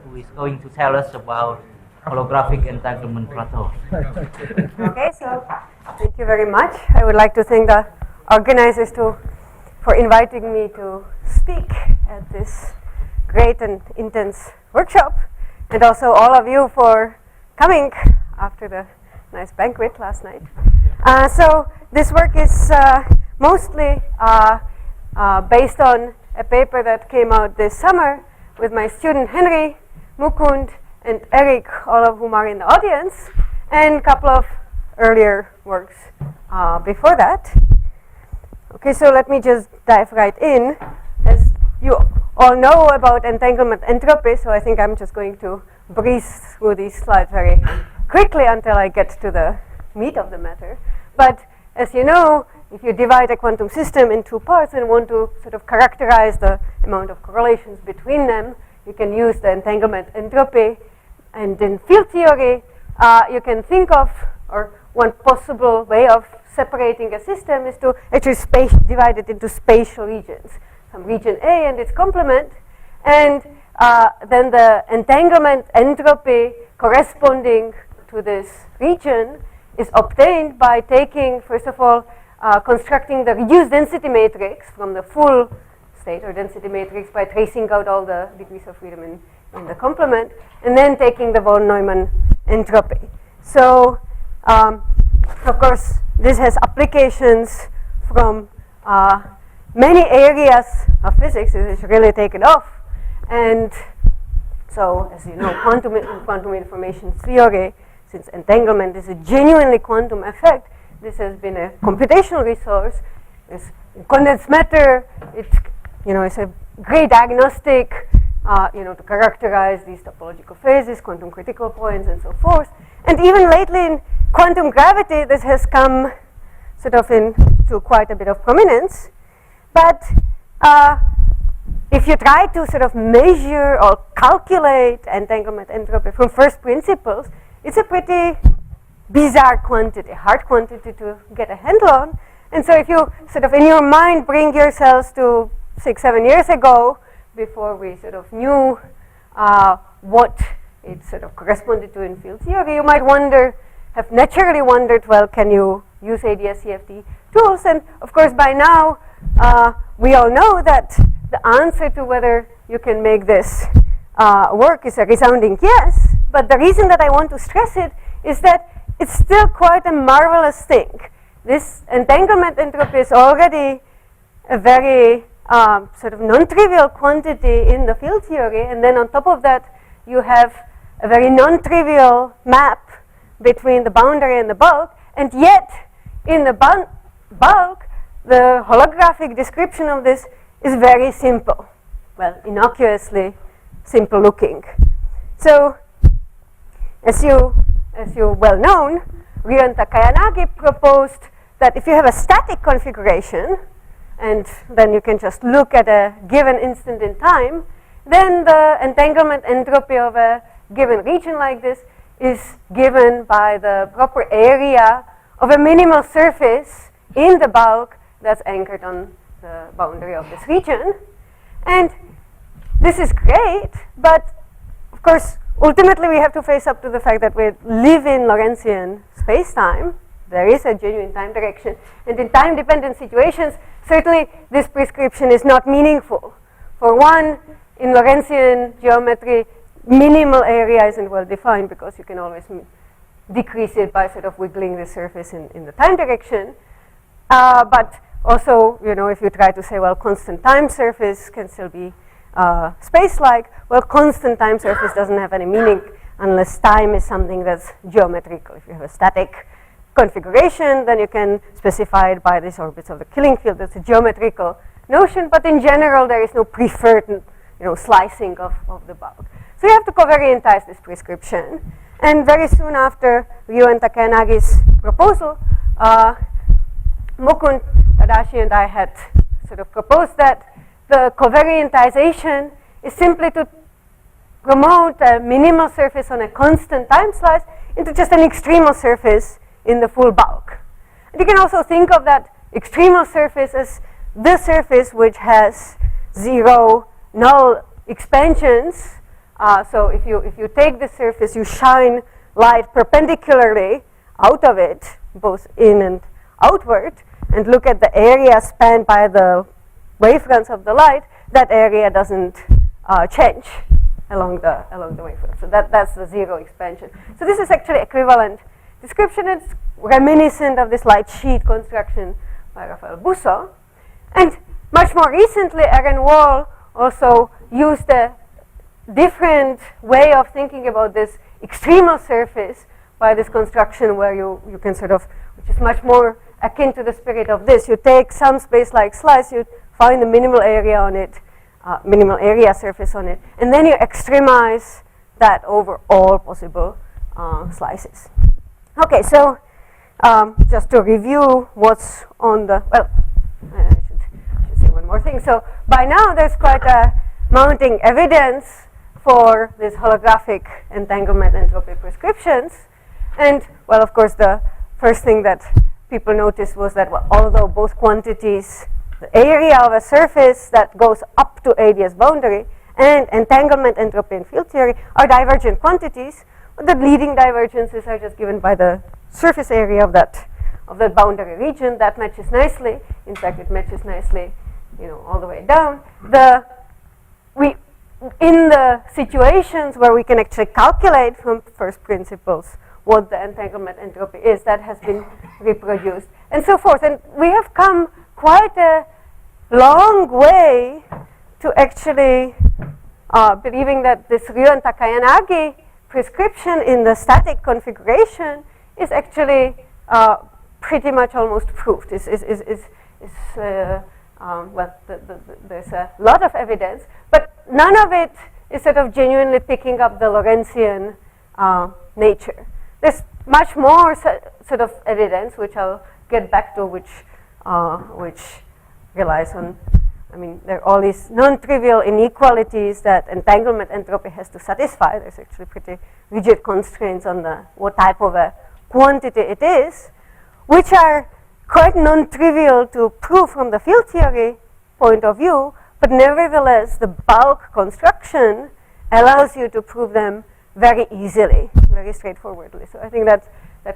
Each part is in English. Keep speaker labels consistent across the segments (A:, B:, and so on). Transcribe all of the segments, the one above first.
A: who is going to tell us about holographic entanglement plateau.
B: Okay, so thank you very much. I would like to thank the organizers for inviting me to speak at this great and intense workshop, and also all of you for coming after the nice banquet last night. So this work is mostly based on a paper that came out this summer with my student Henry, Mukund, and Eric, all of whom are in the audience, and a couple of earlier works before that. Okay, so let me just dive right in. As you all know about entanglement entropy, so I think I'm just going to breeze through these slides very quickly until I get to the meat of the matter. But as you know, if you divide a quantum system in two parts and want to sort of characterize the amount of correlations between them, you can use the entanglement entropy. And in field theory, you can think of, or one possible way of separating a system is to actually divide it into spatial regions. Some region A and its complement, and then the entanglement entropy corresponding to this region is obtained by taking, first of all, constructing the reduced density matrix from the full state or density matrix by tracing out all the degrees of freedom in the complement, and then taking the von Neumann entropy. So, of course, this has applications from many areas of physics. It is really taken off. And so, as you know, quantum information theory, since entanglement is a genuinely quantum effect, this has been a computational resource. It's condensed matter. It's a great diagnostic, to characterize these topological phases, quantum critical points, and so forth. And even lately in quantum gravity, this has come sort of into quite a bit of prominence. But if you try to sort of measure or calculate entanglement entropy from first principles, it's a pretty bizarre quantity, hard quantity to get a handle on. And so if you sort of in your mind bring yourselves to 6-7 years ago, before we sort of knew what it sort of corresponded to in field theory, you might have naturally wondered, well, can you use ADS-CFT tools? And of course, by now, we all know that the answer to whether you can make this work is a resounding yes. But the reason that I want to stress it is that it's still quite a marvelous thing. This entanglement entropy is already a very sort of non-trivial quantity in the field theory, and then on top of that, you have a very non-trivial map between the boundary and the bulk, and yet in the bulk, the holographic description of this is very simple. Well, innocuously simple looking. So, as you well known, Ryo and Takayanagi proposed that if you have a static configuration, and then you can just look at a given instant in time, then the entanglement entropy of a given region like this is given by the proper area of a minimal surface in the bulk that's anchored on the boundary of this region. And this is great, but of course, ultimately we have to face up to the fact that we live in Lorentzian space-time. There is a genuine time direction. And in time-dependent situations, certainly this prescription is not meaningful. For one, in Lorentzian geometry, minimal area isn't well defined because you can always decrease it by sort of wiggling the surface in the time direction. But also, if you try to say, well, constant time surface can still be space-like, well, constant time surface doesn't have any meaning unless time is something that's geometrical. If you have a static configuration, then you can specify it by these orbits of the Killing field. That's a geometrical notion, but in general, there is no preferred slicing of the bulk. So you have to covariantize this prescription. And very soon after Ryo and Takayanagi's proposal, Mukund, Tadashi, and I had sort of proposed that the covariantization is simply to promote a minimal surface on a constant time slice into just an extremal surface in the full bulk. And you can also think of that extremal surface as the surface which has zero null expansions So if you take the surface, you shine light perpendicularly out of it, both in and outward, and look at the area spanned by the wavefronts of the light, that area doesn't change along the wavefront. So that's the zero expansion. So this is actually equivalent description. It's reminiscent of this light sheet construction by Raphael Busso. And much more recently, Aaron Wall also used a different way of thinking about this extremal surface by this construction where you can sort of, which is much more akin to the spirit of this. You take some space-like slice, you find the minimal area on it, minimal area surface on it, and then you extremize that over all possible slices. Okay, so just to review what's on the, well, I should say one more thing. So by now there's quite a mounting evidence for this holographic entanglement entropy prescriptions. And, well, of course, the first thing that people noticed was that, well, although both quantities, the area of a surface that goes up to ADS boundary and entanglement entropy in field theory are divergent quantities, but the leading divergences are just given by the surface area of that boundary region. That matches nicely. In fact, it matches nicely, all the way down. In the situations where we can actually calculate from first principles what the entanglement entropy is, that has been reproduced, and so forth. And we have come quite a long way to actually believing that this Ryu and Takayanagi prescription in the static configuration is actually pretty much almost proved. There's a lot of evidence, but none of it is sort of genuinely picking up the Lorentzian nature. There's much more sort of evidence, which I'll get back to, which relies on, there are all these non-trivial inequalities that entanglement entropy has to satisfy. There's actually pretty rigid constraints on what type of a quantity it is, which are quite non-trivial to prove from the field theory point of view, but nevertheless, the bulk construction allows you to prove them very easily, very straightforwardly. So I think that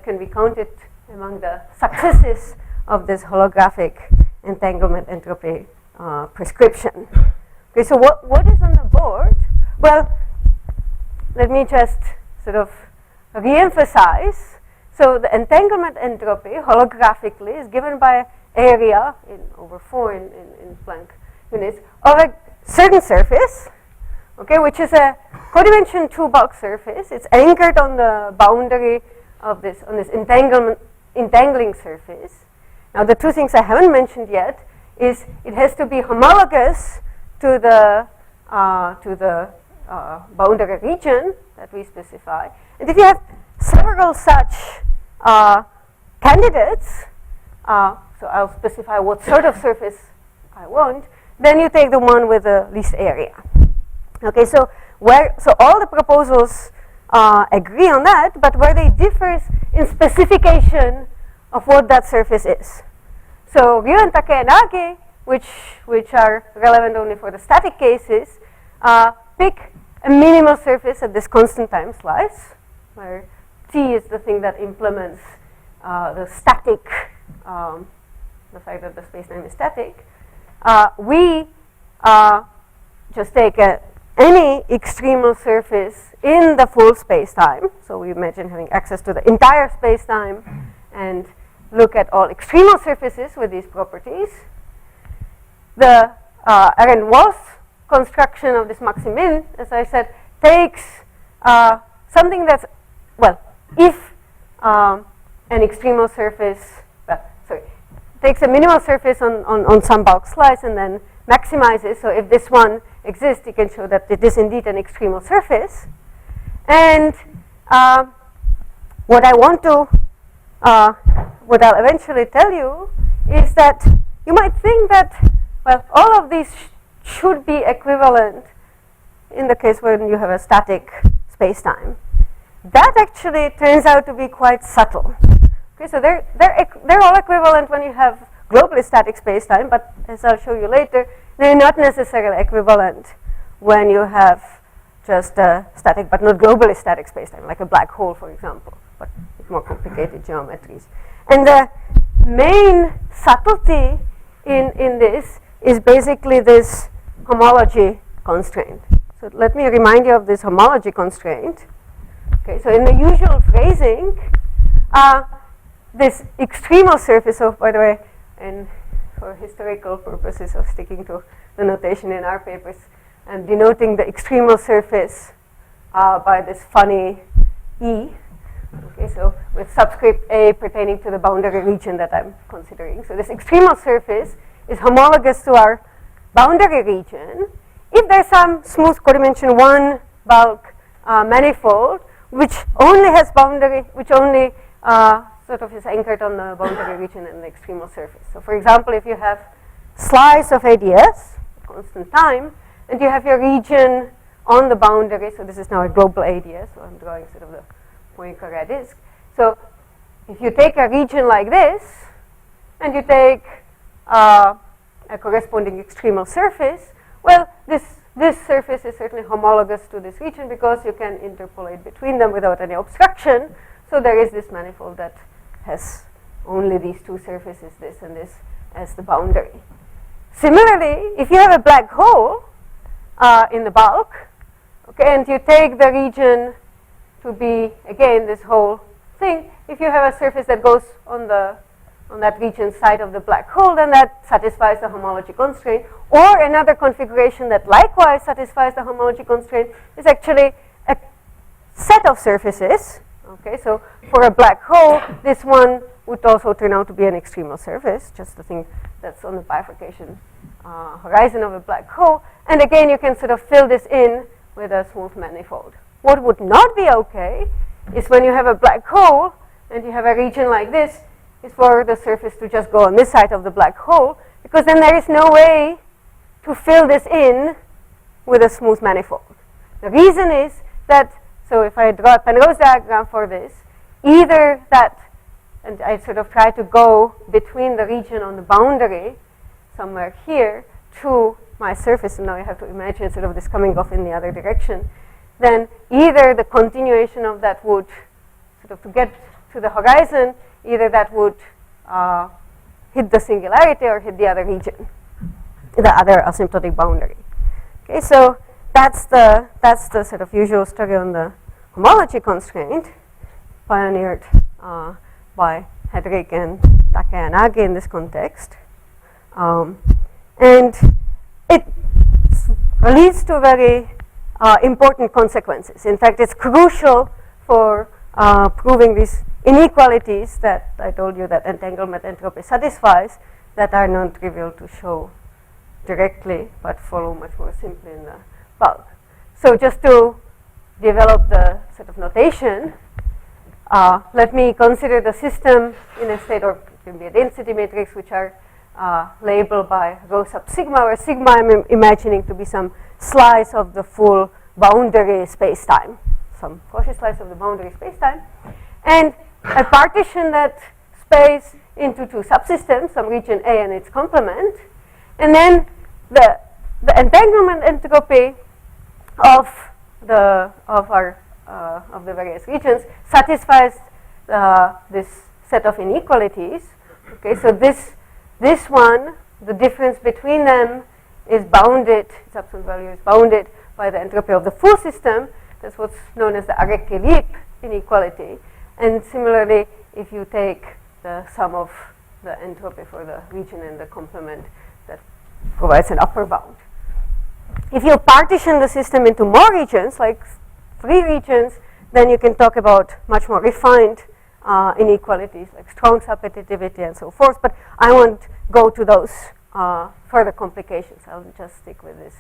B: can be counted among the successes of this holographic entanglement entropy prescription. Okay, so what is on the board? Well, let me just sort of re-emphasize. So the entanglement entropy holographically is given by area over 4 in Planck units of a certain surface, okay, which is a codimension 2 bulk surface. It's anchored on the boundary of this entangling surface. Now the two things I haven't mentioned yet is it has to be homologous to the boundary region that we specify. And if you have several such candidates, so I'll specify what sort of surface I want, then you take the one with the least area. Okay, so all the proposals agree on that, but where they differ is in specification of what that surface is. So Ryu and Takayanagi, which are relevant only for the static cases, pick a minimal surface at this constant time slice, where T is the thing that implements the static, the fact that the spacetime is static. We just take any extremal surface in the full spacetime. So we imagine having access to the entire spacetime and look at all extremal surfaces with these properties. The Aaron Wall's construction of this maximin, as I said, takes something that's, well, if an extremal surface, takes a minimal surface on some bulk slice and then maximizes. So if this one exists, you can show that it is indeed an extremal surface. And what I'll eventually tell you is that you might think that, well, all of these should be equivalent in the case when you have a static spacetime. That actually turns out to be quite subtle. Okay, so they're all equivalent when you have globally static spacetime, but as I'll show you later, they're not necessarily equivalent when you have just static, but not globally static spacetime, like a black hole, for example, but with more complicated geometries. And the main subtlety in this is basically this homology constraint. So let me remind you of this homology constraint. Okay, so in the usual phrasing, this extremal surface of, by the way, and for historical purposes of sticking to the notation in our papers, and denoting the extremal surface by this funny E. Okay, so with subscript A pertaining to the boundary region that I'm considering. So this extremal surface is homologous to our boundary region if there's some smooth codimension 1 bulk manifold which only has boundary, which only sort of is anchored on the boundary region and the extremal surface. So for example, if you have slice of ADS, constant time, and you have your region on the boundary, so this is now a global ADS, so I'm drawing sort of the Poincare disk. So if you take a region like this, and you take a corresponding extremal surface, well, this surface is certainly homologous to this region because you can interpolate between them without any obstruction. So there is this manifold that has only these two surfaces, this and this, as the boundary. Similarly, if you have a black hole in the bulk, okay, and you take the region to be, again, this whole thing, if you have a surface that goes on that region side of the black hole, then that satisfies the homology constraint. Or another configuration that likewise satisfies the homology constraint is actually a set of surfaces. Okay, so for a black hole, this one would also turn out to be an extremal surface, just the thing that's on the bifurcation horizon of a black hole. And again, you can sort of fill this in with a smooth manifold. What would not be okay is when you have a black hole and you have a region like this, is for the surface to just go on this side of the black hole, because then there is no way to fill this in with a smooth manifold. The reason is that, so if I draw a Penrose diagram for this, either that, and I sort of try to go between the region on the boundary, somewhere here, to my surface, and now you have to imagine sort of this coming off in the other direction, then either the continuation of that would, sort of to get to the horizon, either that would hit the singularity or hit the other region, the other asymptotic boundary. Okay, so that's the sort of usual story on the homology constraint, pioneered by Hedrick and Takeyanagi in this context. And it leads to very important consequences. In fact, it's crucial for proving these inequalities that I told you that entanglement entropy satisfies, that are non-trivial to show directly, but follow much more simply in the bulk. So just to develop the sort of notation, let me consider the system in a state, or it can be a density matrix, which are labeled by rho sub sigma, where sigma I'm imagining to be some slice of the full boundary space-time, some Cauchy slice of the boundary space-time, and I partition that space into two subsystems, some region A and its complement, and then the entanglement entropy of the various regions satisfies this set of inequalities. Okay, so this one, the difference between them is bounded, its absolute value is bounded by the entropy of the full system. That's what's known as the Arec-Philippe inequality. And similarly, if you take the sum of the entropy for the region and the complement, that provides an upper bound. If you partition the system into more regions, like 3 regions, then you can talk about much more refined inequalities, like strong subadditivity and so forth. But I won't go to those further complications. I'll just stick with this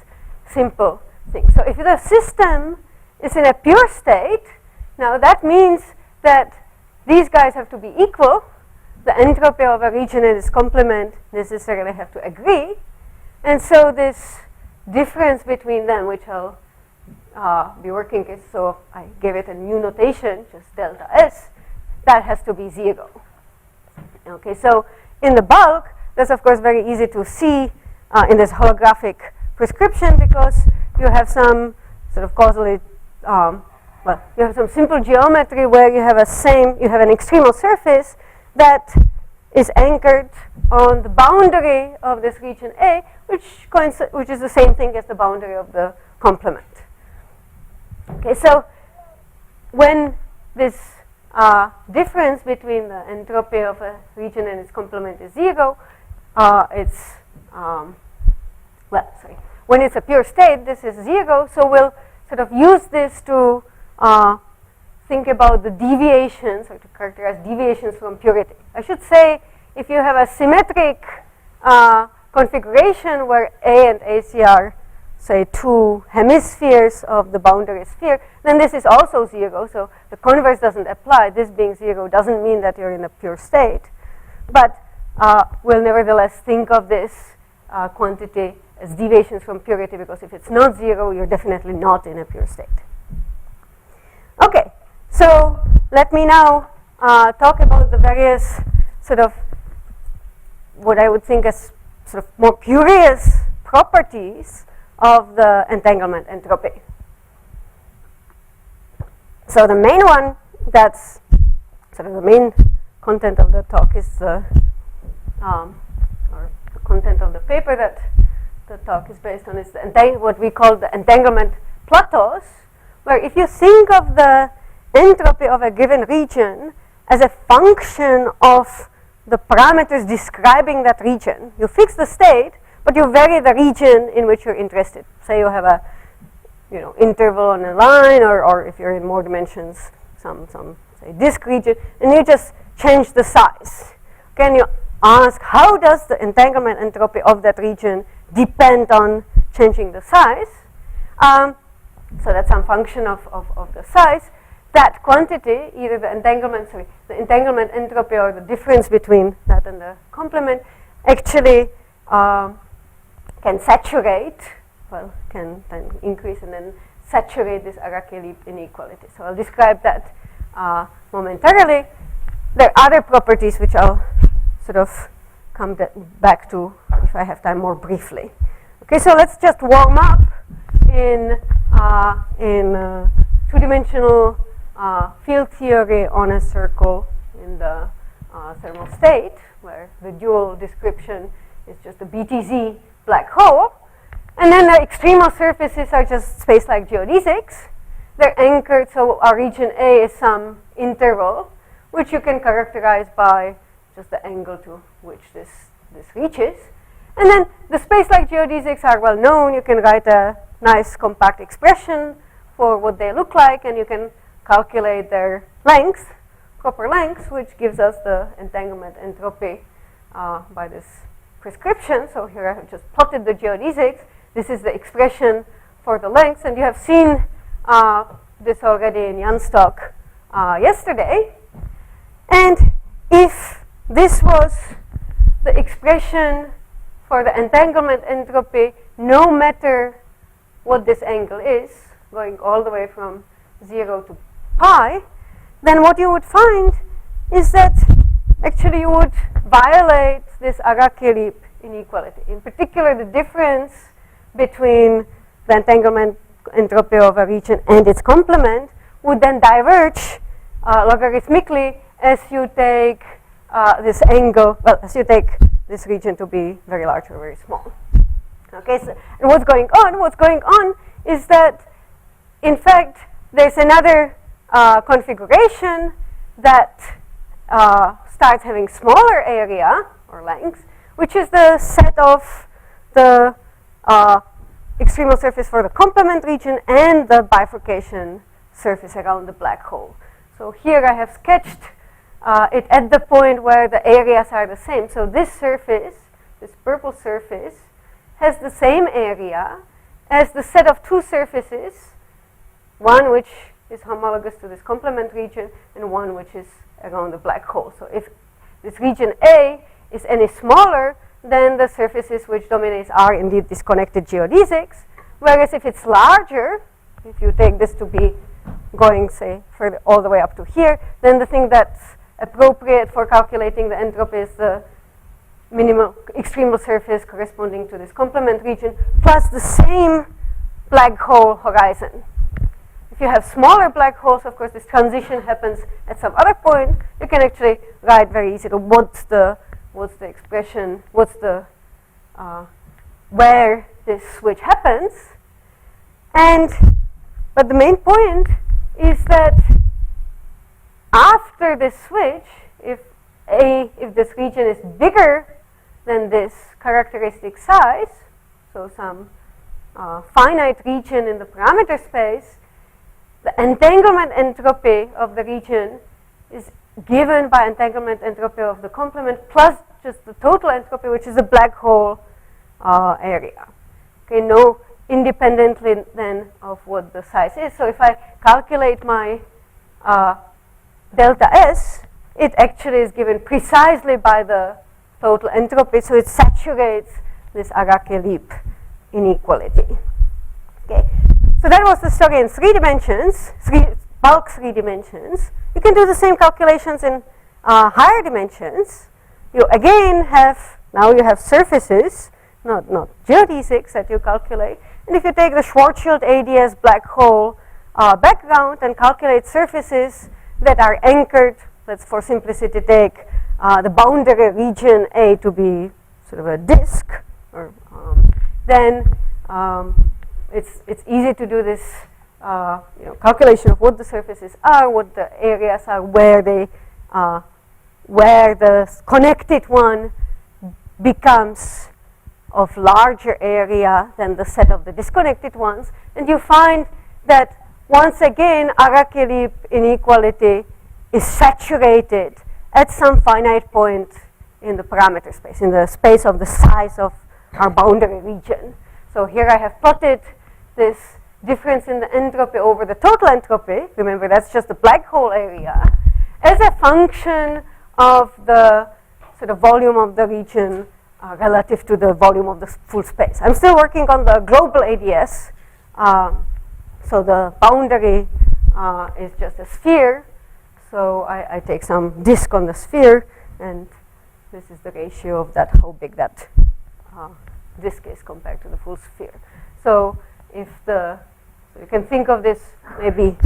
B: simple thing. So if the system is in a pure state, now that means that these guys have to be equal. The entropy of a region and its complement necessarily have to agree. And so this difference between them, which I'll be working with, so I gave it a new notation, just delta S, that has to be 0. Okay, so in the bulk, that's of course very easy to see in this holographic prescription, because you have some sort of causally, well, you have some simple geometry where you have an extremal surface that is anchored on the boundary of this region A, which is the same thing as the boundary of the complement. Okay, so when this difference between the entropy of a region and its complement is 0, when it's a pure state, this is 0, so we'll sort of use this to think about the deviations, or to characterize deviations from purity. I should say, if you have a symmetric configuration where A and AC are, say, two hemispheres of the boundary sphere, then this is also 0, so the converse doesn't apply. This being 0 doesn't mean that you're in a pure state, but we'll nevertheless think of this quantity as deviations from purity, because if it's not 0, you're definitely not in a pure state. Okay, so let me now talk about the various sort of what I would think as sort of more curious properties of the entanglement entropy. So the main one, that's sort of the main content of the talk, is the or the content of the paper that the talk is based on, is what we call the entanglement plateaux, where if you think of the entropy of a given region as a function of the parameters describing that region, you fix the state, but you vary the region in which you're interested. Say you have a interval on a line, or if you're in more dimensions, some say disk region, and you just change the size. Can you ask, how does the entanglement entropy of that region depend on changing the size? So that's some function of the size. That quantity, either the entanglement entropy, or the difference between that and the complement, actually can saturate, can then increase and then saturate this Araki-Leib inequality. So I'll describe that momentarily. There are other properties which I'll sort of come back to if I have time more briefly. Okay, so let's just warm up in two-dimensional field theory on a circle in the thermal state, where the dual description is just a BTZ black hole. And then the extremal surfaces are just space-like geodesics. They're anchored, so our region A is some interval, which you can characterize by just the angle to which this reaches. And then the space-like geodesics are well known. You can write a nice compact expression for what they look like, and you can calculate their length, proper length, which gives us the entanglement entropy by this prescription. So here I have just plotted the geodesics. This is the expression for the length, and you have seen this already in Janstock yesterday. And if this was the expression for the entanglement entropy, no matter what this angle is, going all the way from 0 to pi, then what you would find is that actually you would violate this Araki-Leib inequality. In particular, the difference between the entanglement entropy of a region and its complement would then diverge logarithmically as you take this angle, as you take this region to be very large or very small. Okay, so and what's going on? What's going on is that, in fact, there's another configuration that starts having smaller area or length, which is the set of the extremal surface for the complement region and the bifurcation surface around the black hole. So here I have sketched it at the point where the areas are the same. So this surface, this purple surface, has the same area as the set of two surfaces, one which is homologous to this complement region and one which is around the black hole. So if this region A is any smaller, then the surfaces which dominate are indeed disconnected geodesics, whereas if it's larger, if you take this to be going, say, further all the way up to here, then the thing that's appropriate for calculating the entropy is the minimal extremal surface corresponding to this complement region plus the same black hole horizon. if you have smaller black holes, of course, this transition happens at some other point. You can actually write very easily what's the expression, where this switch happens. But the main point is that after this switch, if this region is bigger than this characteristic size, so some finite region in the parameter space, the entanglement entropy of the region is given by entanglement entropy of the complement plus just the total entropy, which is the black hole area. Okay, no independently then of what the size is. So if I calculate my delta S, it actually is given precisely by the total entropy, so it saturates this Araki-Leap inequality. Okay, so that was the story in 3 dimensions, bulk 3 dimensions. You can do the same calculations in higher dimensions. You again have, now you have surfaces, not geodesics that you calculate. And if you take the Schwarzschild ADS black hole background and calculate surfaces that are anchored, let's for simplicity take the boundary region A to be sort of a disk, or then it's easy to do this calculation of what the surfaces are, what the areas are, where the connected one becomes of larger area than the set of the disconnected ones, and you find that once again Araki-Leap inequality is saturated at some finite point in the parameter space, in the space of the size of our boundary region. So here I have plotted this difference in the entropy over the total entropy, remember that's just the black hole area, as a function of the sort of volume of the region relative to the volume of the full space. I'm still working on the global ADS, so the boundary is just a sphere, so I take some disk on the sphere, and this is the ratio of that, how big that disk is compared to the full sphere. So if so you can think of this maybe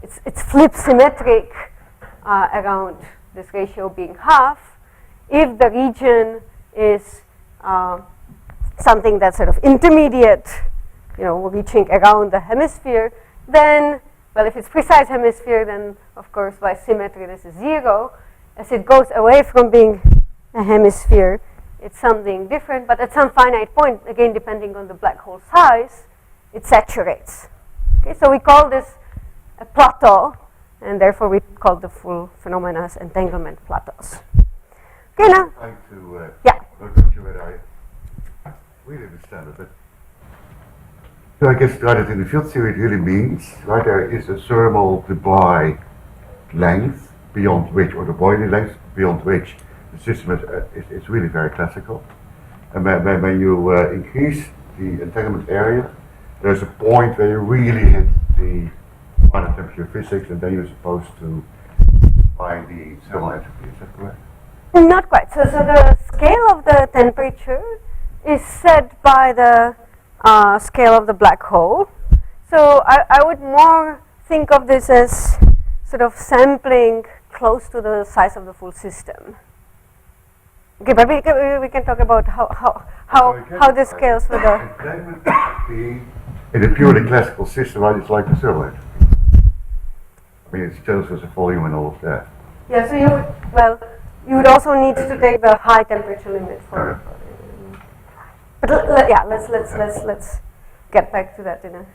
B: it's flip symmetric around this ratio being half. If the region is something that's sort of intermediate, reaching around the hemisphere, then, well, if it's precise hemisphere, then of course by symmetry this is 0. As it goes away from being a hemisphere, it's something different, but at some finite point, again depending on the black hole size, it saturates. Okay, so we call this a plateau, and therefore we call the full phenomena as entanglement plateaus. Okay, now.
C: I'm trying to
B: yeah.
C: look at you whether I really understand it. But so I guess right in the field theory it really means, right, there is a thermal Debye length beyond which, or the Boyle length beyond which the system is really very classical. And when you increase the entanglement area, there's a point where you really hit the final temperature physics, and then you're supposed to find the thermal entropy. Is that correct?
B: Not quite. So the scale of the temperature is set by the scale of the black hole. So I would more think of this as sort of sampling close to the size of the full system. Okay, but we can talk about how this scales with the
C: entanglement entropy in a purely classical system, right? It's like the thermal entropy. I mean, it tells us a volume and all of that.
B: Yeah. So you would also need to take the high temperature limit for. But let's get back to that in a.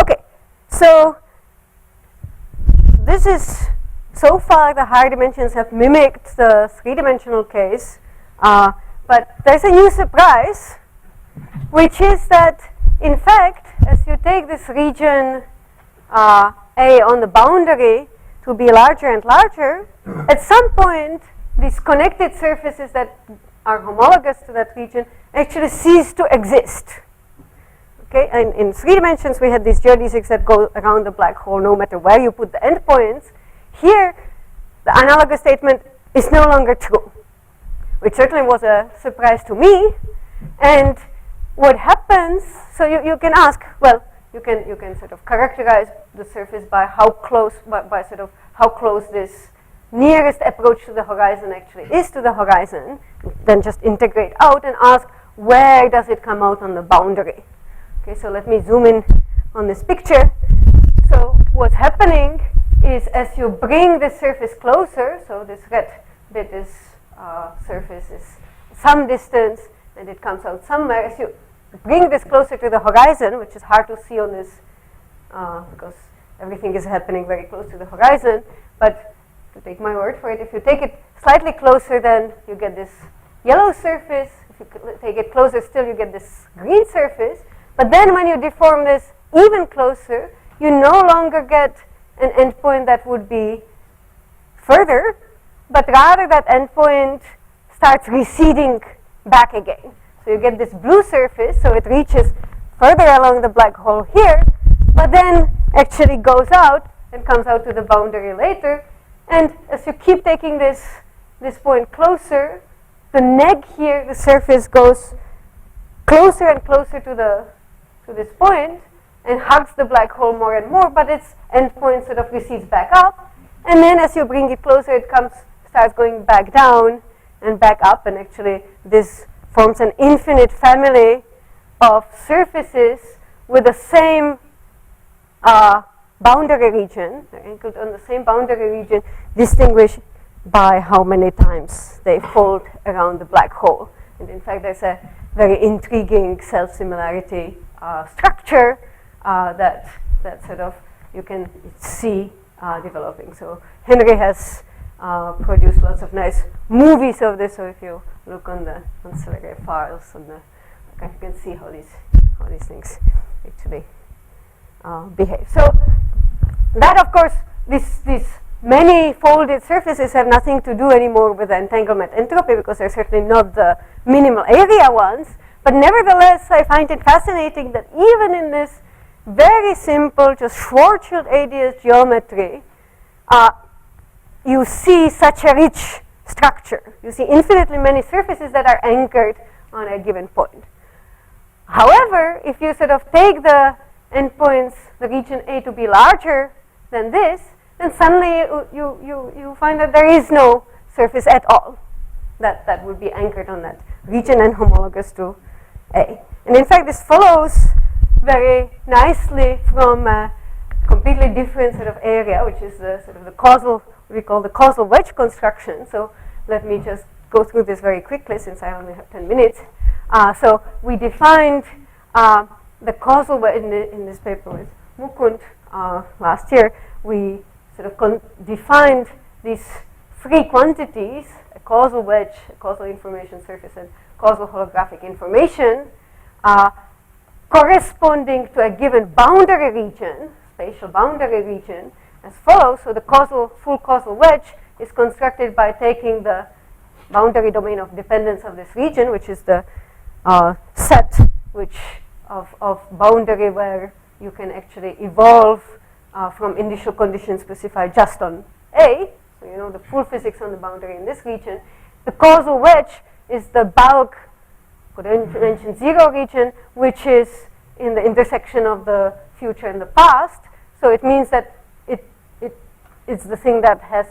B: Okay, so this is so far the higher dimensions have mimicked the 3-dimensional case, but there's a new surprise, which is that in fact, as you take this region A on the boundary to be larger and larger, at some point these connected surfaces that are homologous to that region actually cease to exist. Okay, and in 3 dimensions we had these geodesics that go around the black hole no matter where you put the endpoints. Here, the analogous statement is no longer true, which certainly was a surprise to me. And what happens, so you can ask, well, you can sort of characterize the surface by how close, by sort of how close this nearest approach to the horizon actually is to the horizon, then just integrate out and ask where does it come out on the boundary. Okay, so let me zoom in on this picture. So what's happening is as you bring the surface closer, so this red bit is surface is some distance and it comes out somewhere, as you bring this closer to the horizon, which is hard to see on this because everything is happening very close to the horizon, but to take my word for it, if you take it slightly closer, then you get this yellow surface. If you take it closer still, you get this green surface. But then when you deform this even closer, you no longer get an endpoint that would be further, but rather that endpoint starts receding back again. So you get this blue surface, so it reaches further along the black hole here, but then actually goes out and comes out to the boundary later. And as you keep taking this point closer, the neg here, the surface goes closer and closer to this point and hugs the black hole more and more, but its endpoint sort of recedes back up. And then as you bring it closer, it starts going back down and back up, and actually this forms an infinite family of surfaces with the same boundary region, anchored on the same boundary region, distinguished by how many times they fold around the black hole. And in fact, there's a very intriguing self-similarity structure that sort of you can see developing. So Henry has produced lots of nice movies of this. So if you look on the ancillary files, you can see how these things actually behave. So that, of course, these many folded surfaces have nothing to do anymore with the entanglement entropy, because they're certainly not the minimal area ones. But nevertheless, I find it fascinating that even in this very simple, just Schwarzschild ADS geometry, you see such a rich structure. You see infinitely many surfaces that are anchored on a given point. However, if you sort of take the endpoints, the region A, to be larger than this, then suddenly you find that there is no surface at all that would be anchored on that region and homologous to A. And in fact, this follows very nicely from a completely different sort of area, which is the sort of the causal, we call the causal wedge construction. So let me just go through this very quickly, since I only have 10 minutes. So we defined the causal wedge in this paper with Mukund last year. We sort of defined these three quantities: a causal wedge, a causal information surface, and causal holographic information, corresponding to a given boundary region, spatial boundary region, as follows. So the full causal wedge is constructed by taking the boundary domain of dependence of this region, which is the set of boundary where you can actually evolve from initial conditions specified just on A. So you know the full physics on the boundary in this region. The causal wedge is the bulk dimension 0 region, which is in the intersection of the future and the past. So it means that it's the thing that has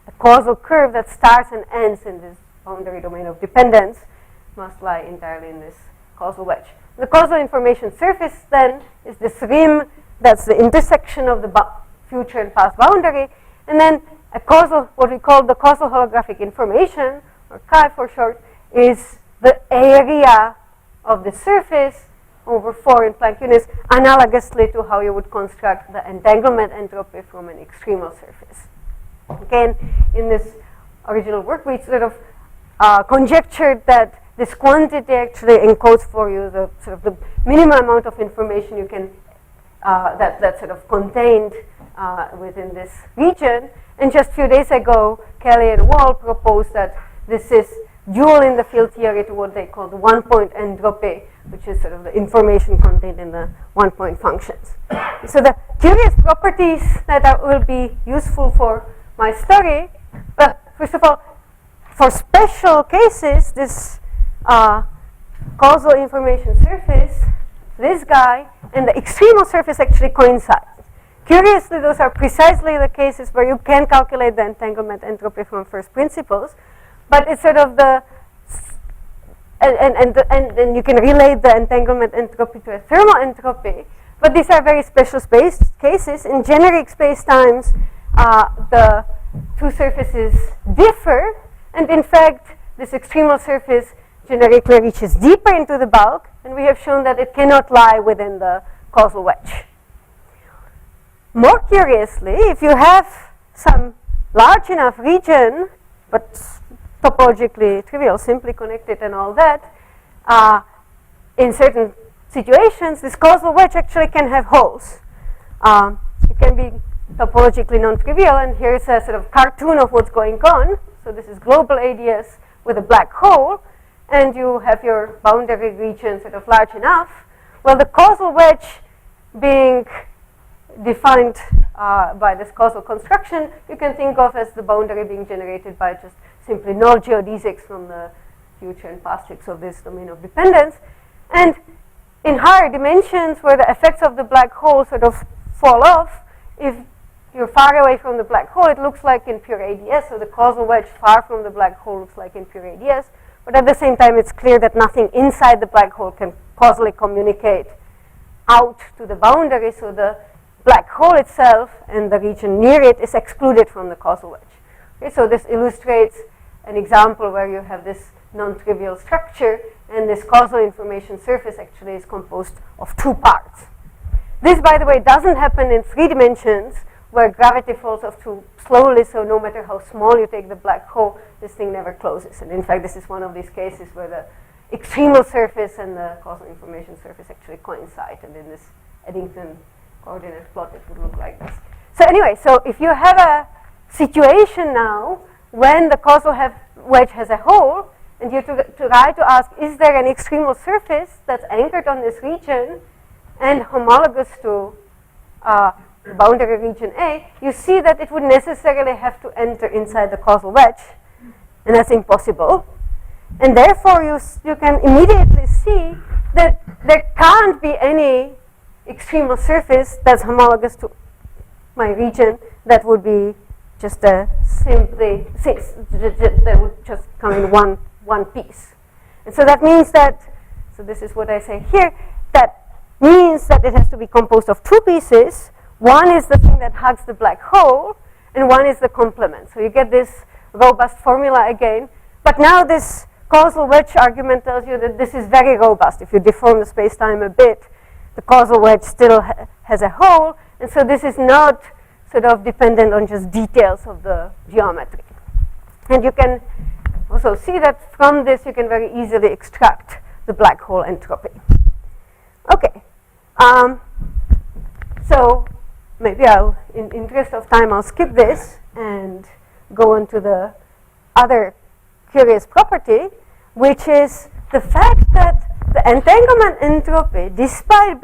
B: a causal curve that starts and ends in this boundary domain of dependence, must lie entirely in this causal wedge. The causal information surface then is this rim that's the intersection of the future and past boundary, and then a causal, what we call the causal holographic information, or chi for short, is the area of the surface over 4 in Planck units, analogously to how you would construct the entanglement entropy from an extremal surface. Again, in this original work, we sort of conjectured that this quantity actually encodes for you the sort of the minimum amount of information you can that's sort of contained within this region. And just a few days ago, Kelly and Wall proposed that this is dual in the field theory to what they call the one-point entropy, which is sort of the information contained in the one-point functions. So the curious properties that will be useful for my study, first of all, for special cases, this causal information surface, this guy, and the extremal surface actually coincides. Curiously, those are precisely the cases where you can calculate the entanglement entropy from first principles, but it's sort of the and you can relate the entanglement entropy to a thermal entropy, but these are very special space cases. In generic spacetimes, the two surfaces differ, and in fact, this extremal surface generically reaches deeper into the bulk, and we have shown that it cannot lie within the causal wedge. More curiously, if you have some large enough region, but topologically trivial, simply connected and all that, in certain situations, this causal wedge actually can have holes. It can be topologically non-trivial, and here's a sort of cartoon of what's going on. So this is global ADS with a black hole, and you have your boundary region sort of large enough. Well, the causal wedge being defined by this causal construction, you can think of as the boundary being generated by just simply null geodesics from the future and past x of this domain of dependence. And in higher dimensions, where the effects of the black hole sort of fall off, if you're far away from the black hole, it looks like in pure ADS, so the causal wedge far from the black hole looks like in pure ADS, but at the same time it's clear that nothing inside the black hole can causally communicate out to the boundary, so the black hole itself and the region near it is excluded from the causal wedge. Okay, so this illustrates an example where you have this non-trivial structure, and this causal information surface actually is composed of two parts. This, by the way, doesn't happen in 3 dimensions, where gravity falls off too slowly, so no matter how small you take the black hole, this thing never closes. And in fact, this is one of these cases where the extremal surface and the causal information surface actually coincide, and in this Eddington coordinate plot, it would look like this. So anyway, so if you have a situation now when the causal wedge has a hole, and you try to ask, is there an extremal surface that's anchored on this region and homologous to boundary region A, you see that it would necessarily have to enter inside the causal wedge, and that's impossible. And therefore, you can immediately see that there can't be any extremal surface that's homologous to my region that would be just a simply that would just come in one piece. And so that means that, so this is what I say here, that means that it has to be composed of 2 pieces. One is the thing that hugs the black hole, and one is the complement. So you get this robust formula again, but now this causal wedge argument tells you that this is very robust. If you deform the space-time a bit, the causal wedge still has a hole, and so this is not sort of dependent on just details of the geometry. And you can also see that from this you can very easily extract the black hole entropy. Okay, so maybe in interest of time, I'll skip this and go on to the other curious property, which is the fact that the entanglement entropy, despite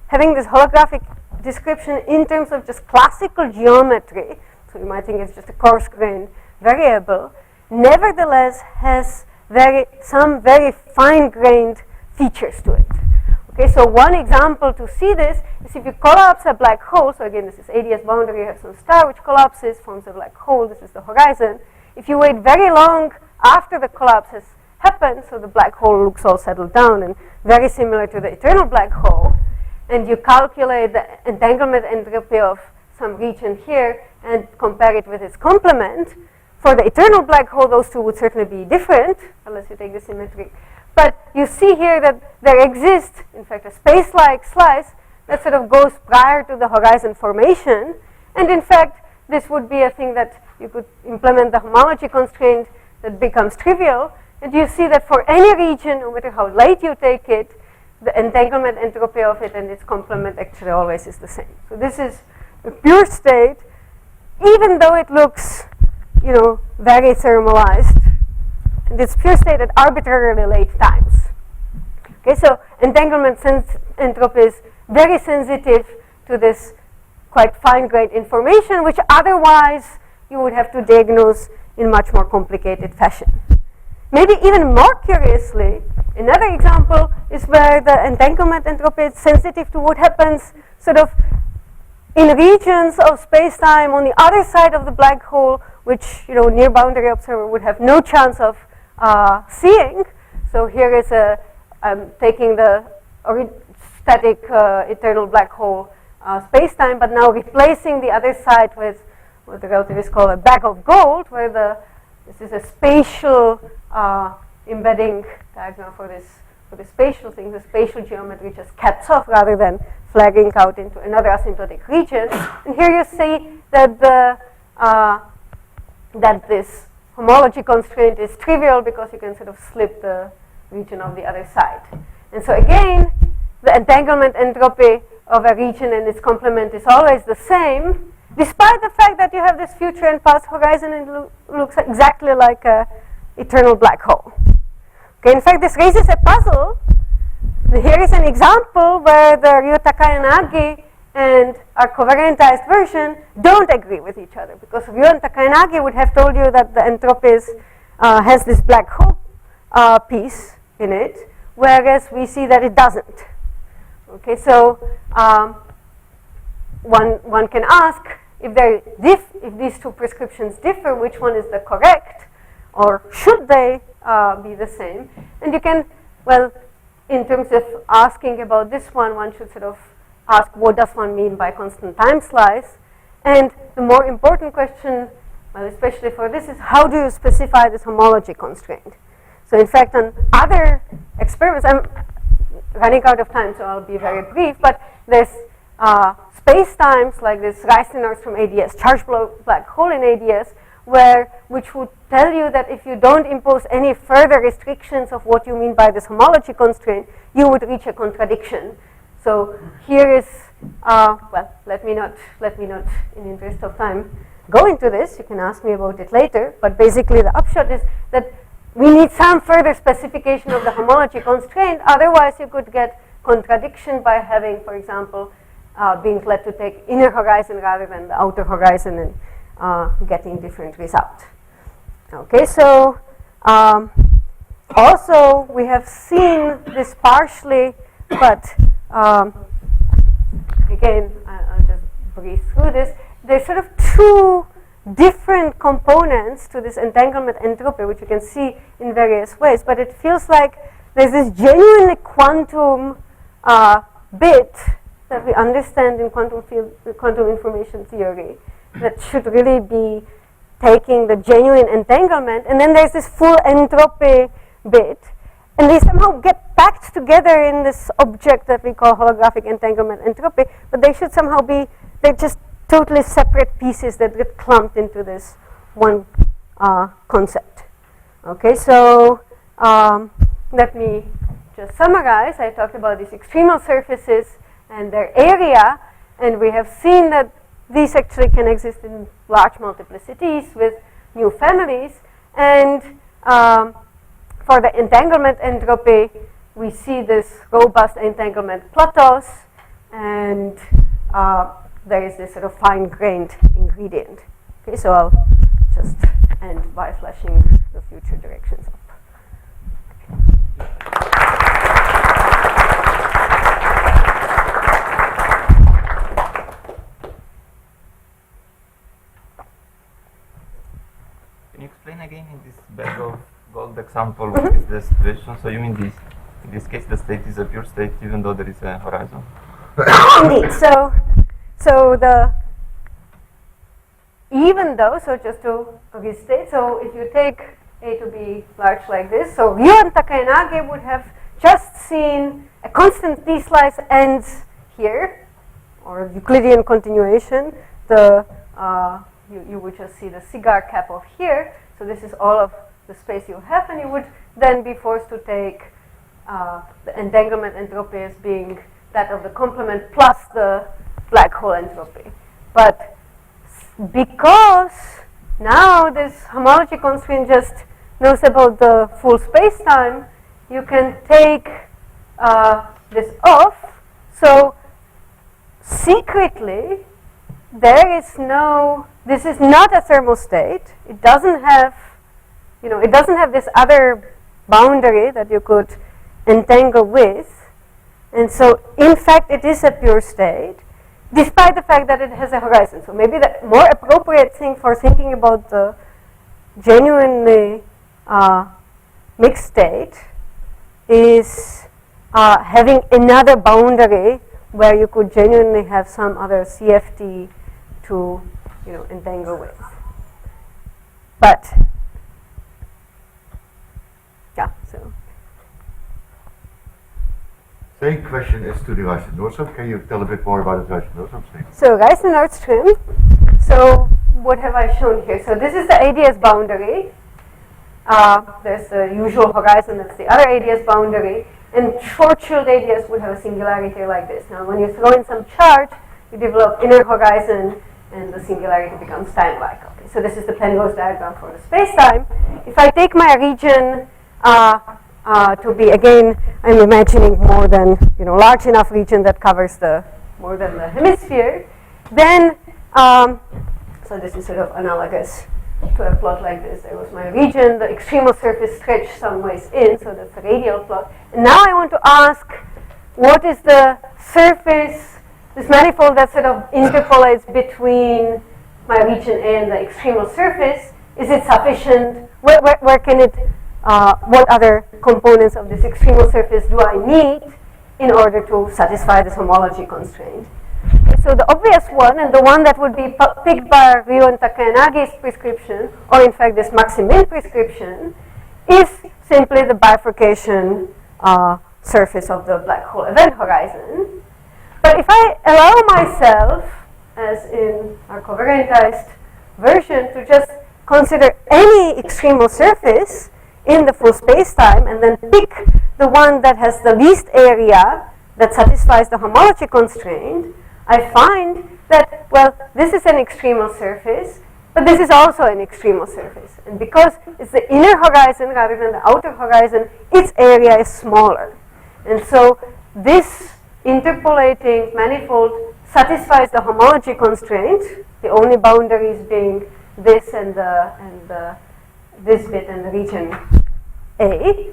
B: having this holographic description in terms of just classical geometry, so you might think it's just a coarse-grained variable, nevertheless has some very fine-grained features to it. Okay, so one example to see this is if you collapse a black hole, so again this is ADS boundary, you have some star which collapses, forms a black hole, this is the horizon. If you wait very long after the collapse has happened, so the black hole looks all settled down and very similar to the eternal black hole, and you calculate the entanglement entropy of some region here and compare it with its complement, for the eternal black hole those two would certainly be different, unless you take the symmetric. But you see here that there exists, in fact, a space-like slice that sort of goes prior to the horizon formation. And in fact, this would be a thing that you could implement the homology constraint that becomes trivial. And you see that for any region, no matter how late you take it, the entanglement entropy of it and its complement actually always is the same. So this is a pure state, even though it looks, very thermalized. And it's pure state at arbitrarily late times. Okay, so entanglement entropy is very sensitive to this quite fine-grained information, which otherwise you would have to diagnose in much more complicated fashion. maybe even more curiously, another example is where the entanglement entropy is sensitive to what happens sort of in regions of space-time on the other side of the black hole, which near boundary observer would have no chance of seeing. So here is I'm taking the static eternal black hole space-time, but now replacing the other side with what the relativists call a bag of gold, where this is a spatial embedding diagram for the spatial thing. The spatial geometry just caps off rather than flagging out into another asymptotic region. And here you see that that this homology constraint is trivial because you can sort of slip the region of the other side. And so again, the entanglement entropy of a region and its complement is always the same, despite the fact that you have this future and past horizon and it looks exactly like an eternal black hole. Okay, in fact, this raises a puzzle. Here is an example where the Ryo-Takayanagi and our covariantized version don't agree with each other, because Ryo and Takayanagi would have told you that the entropy has this black hole piece in it, whereas we see that it doesn't. Okay, so one can ask if these two prescriptions differ, which one is the correct, or should they be the same? And you can, well, in terms of asking about this one should sort of ask what does one mean by constant time slice? And the more important question, well, especially for this, is how do you specify this homology constraint? So in fact, on other experiments, I'm running out of time, so I'll be very brief, but there's space-times like this Reisner from ADS, charged black hole in ADS, which would tell you that if you don't impose any further restrictions of what you mean by this homology constraint, you would reach a contradiction. So here is, well, let me not, in the interest of time, go into this. You can ask me about it later. But basically, the upshot is that we need some further specification of the homology constraint. Otherwise, you could get contradiction by having, for example, being led to take inner horizon rather than the outer horizon and getting different results. Okay, so also we have seen this partially, but again, I'll just breeze through this. There's sort of two different components to this entanglement entropy, which you can see in various ways, but it feels like there's this genuinely quantum bit that we understand in quantum information theory that should really be taking the genuine entanglement, and then there's this full entropy bit, and they somehow get packed together in this object that we call holographic entanglement entropy, but they should somehow be, they're just totally separate pieces that get clumped into this one concept. Okay, so let me just summarize. I talked about these extremal surfaces and their area, and we have seen that these actually can exist in large multiplicities with new families, and for the entanglement entropy, we see this robust entanglement plateaus, and there is this sort of fine-grained ingredient. Okay, so I'll just end by flashing the future directions up.
D: Can you explain again in this bag of gold example what is the situation? So you mean this, in this case the state is a pure state even though there is a horizon?
B: Indeed. So the even though, so just to restate, so if you take A to be large like this, so Ryo and Takayanagi would have just seen a constant D-slice ends here, or Euclidean continuation. You would just see the cigar cap of here. So this is all of the space you have, and you would then be forced to take the entanglement entropy as being that of the complement plus the black hole entropy. But because now this homology constraint just knows about the full space-time, you can take this off. So secretly, there is no, this is not a thermal state. It doesn't have, it doesn't have this other boundary that you could entangle with. And so, in fact, it is a pure state, despite the fact that it has a horizon. So maybe the more appropriate thing for thinking about the genuinely mixed state is having another boundary where you could genuinely have some other CFT to entangle with. But yeah, so
C: Same question as to the Reise-Nordstrom. Can you tell a bit more about the Reise-Nordstrom thing?
B: so Reise-Nordstrom. So what have I shown here? So this is the ADS boundary. There's the usual horizon, that's the other ADS boundary. And Schwarzschild ADS would have a singularity like this. Now when you throw in some charge, you develop inner horizon and the singularity becomes time-like. Okay, so this is the Penrose diagram for the space-time. If I take my region to be, again, I'm imagining more than, large enough region that covers more than the hemisphere, then, so this is sort of analogous to a plot like this. There was my region, the extremal surface stretched some ways in, so that's a radial plot. And now I want to ask, what is the surface, this manifold that sort of interpolates between my region A and the extremal surface? Is it sufficient? Where can it, what other components of this extremal surface do I need in order to satisfy this homology constraint? So the obvious one, and the one that would be picked by Ryo and Takayanaga's prescription, or in fact this Maximin prescription, is simply the bifurcation surface of the black hole event horizon. But if I allow myself, as in our covariantized version, to just consider any extremal surface in the full space-time and then pick the one that has the least area that satisfies the homology constraint, I find that, well, this is an extremal surface, but this is also an extremal surface. And because it's the inner horizon rather than the outer horizon, its area is smaller. And so this interpolating manifold satisfies the homology constraint, the only boundaries being this and this bit and the region A.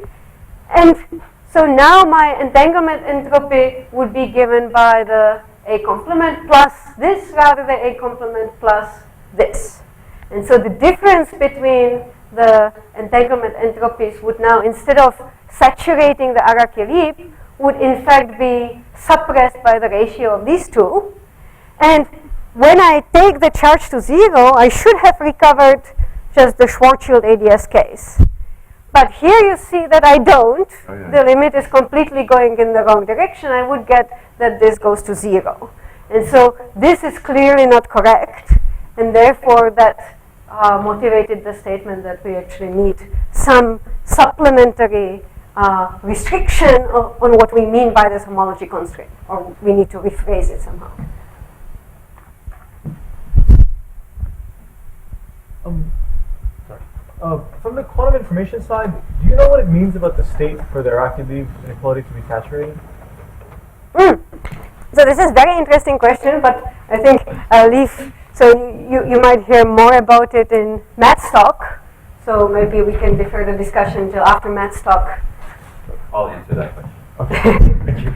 B: And so now my entanglement entropy would be given by the A complement plus this rather than A complement plus this. And so the difference between the entanglement entropies would now, instead of saturating the Araki leap, would in fact be suppressed by the ratio of these two. And when I take the charge to 0, I should have recovered just the Schwarzschild ADS case. But here you see that I don't.
C: Oh, yeah.
B: The limit is completely going in the wrong direction. I would get that this goes to 0. And so this is clearly not correct. And therefore that motivated the statement that we actually need some supplementary restriction on what we mean by this homology constraint. Or we need to rephrase it somehow.
E: From the quantum information side, do you know what it means about the state for the Araki leaf inequality to be saturated?
B: So this is a very interesting question, but I think I'll leave, so you might hear more about it in Matt's talk, so maybe we can defer the discussion till after Matt's talk.
F: I'll answer that question.
E: Okay, thank you.